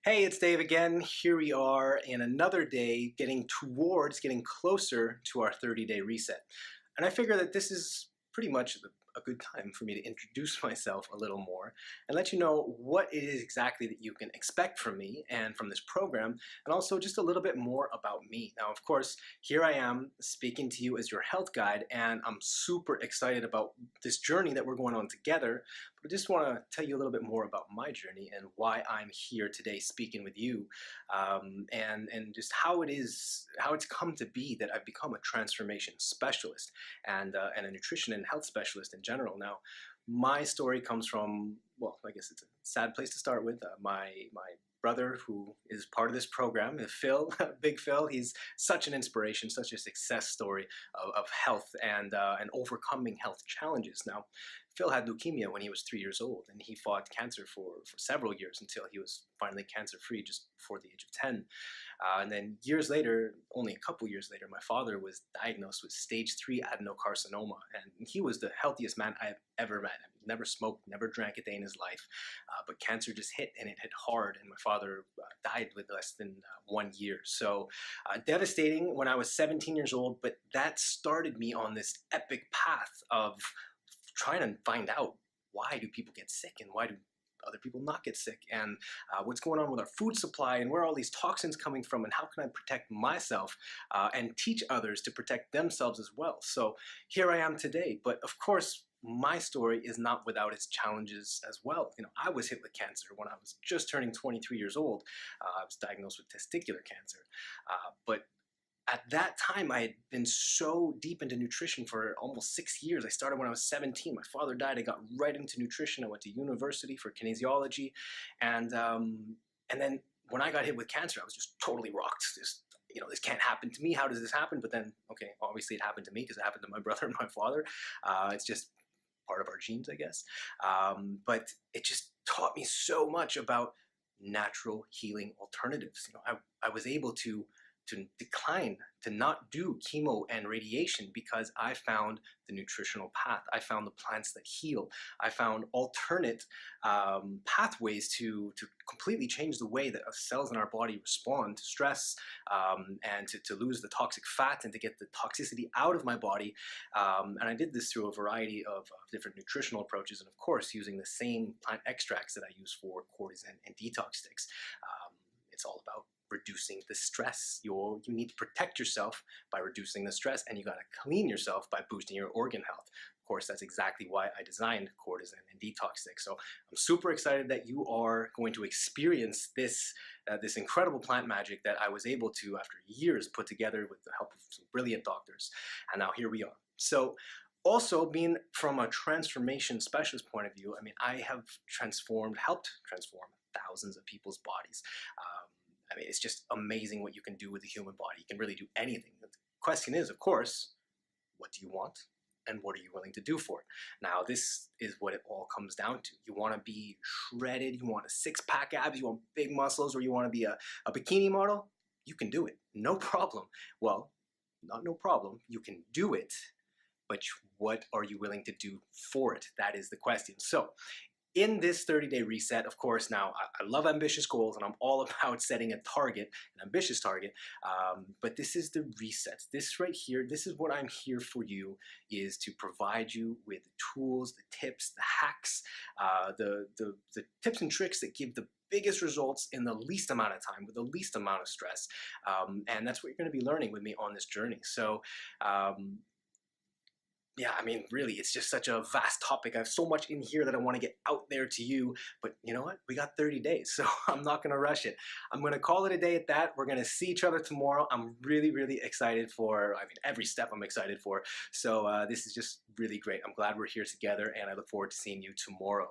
Hey, it's Dave again. Here we are in another day getting closer to our 30-day reset. And I figure that this is pretty much a good time for me to introduce myself a little more and let you know what it is exactly that you can expect from me and from this program, and also just a little bit more about me. Now, of course, here I am speaking to you as your health guide, and I'm super excited about this journey that we're going on together. But I just want to tell you a little bit more about my journey and why I'm here today speaking with you, and just how it's come to be that I've become a transformation specialist and a nutrition and health specialist in general. Now, my story comes from, well, I guess it's a sad place to start with. My brother, who is part of this program, Phil, Big Phil. He's such an inspiration, such a success story of health and overcoming health challenges. Now, Phil had leukemia when he was 3 years old, and he fought cancer for several years until he was finally cancer-free just before the age of 10. And then years later, only a couple years later, my father was diagnosed with stage 3 adenocarcinoma, and he was the healthiest man I've ever met. I mean, never smoked, never drank a day in his life, but cancer just hit, and it hit hard, and my father died with less than 1 year. So devastating when I was 17 years old, but that started me on this epic path of trying to find out, why do people get sick and why do other people not get sick, and what's going on with our food supply, and where are all these toxins coming from, and how can I protect myself and teach others to protect themselves as well. So here I am today. But of course, my story is not without its challenges as well. You know, I was hit with cancer when I was just turning 23 years old. I was diagnosed with testicular cancer, but at that time, I had been so deep into nutrition for almost 6 years. I started when I was 17. My father died. I got right into nutrition. I went to university for kinesiology. And then when I got hit with cancer, I was just totally rocked. This can't happen to me. How does this happen? But then, okay, obviously it happened to me because it happened to my brother and my father. It's just part of our genes, I guess. But it just taught me so much about natural healing alternatives. I was able to decline, to not do chemo and radiation, because I found the nutritional path. I found the plants that heal. I found alternate pathways to completely change the way that cells in our body respond to stress, and to lose the toxic fat and to get the toxicity out of my body. And I did this through a variety of different nutritional approaches, and of course using the same plant extracts that I use for cortisone and detox sticks. It's all about reducing the stress. You need to protect yourself by reducing the stress, and you got to clean yourself by boosting your organ health. Of course, that's exactly why I designed cortisone and detox sticks. So I'm super excited that you are going to experience this incredible plant magic that I was able to, after years, put together with the help of some brilliant doctors. And now here we are. So also, being from a transformation specialist point of view, I mean, I have helped transform thousands of people's bodies. I mean, it's just amazing what you can do with the human body. You can really do anything. The question is, of course, what do you want and what are you willing to do for it? Now, this is what it all comes down to. You want to be shredded, you want a six-pack abs, you want big muscles, or you want to be a bikini model? You can do it, no problem. Well, not no problem, you can do it, but what are you willing to do for it? That is the question. So, in this 30-day reset, of course, now I love ambitious goals, and I'm all about setting a target, an ambitious target, but this is the reset. This right here, this is what I'm here for you, is to provide you with the tools, the tips, the hacks, the tips and tricks that give the biggest results in the least amount of time, with the least amount of stress, and that's what you're going to be learning with me on this journey. So, yeah, I mean, really, it's just such a vast topic. I have so much in here that I want to get out there to you, but you know what? We got 30 days, so I'm not going to rush it. I'm going to call it a day at that. We're going to see each other tomorrow. I'm really, really excited for, every step I'm excited for. So this is just really great. I'm glad we're here together, and I look forward to seeing you tomorrow.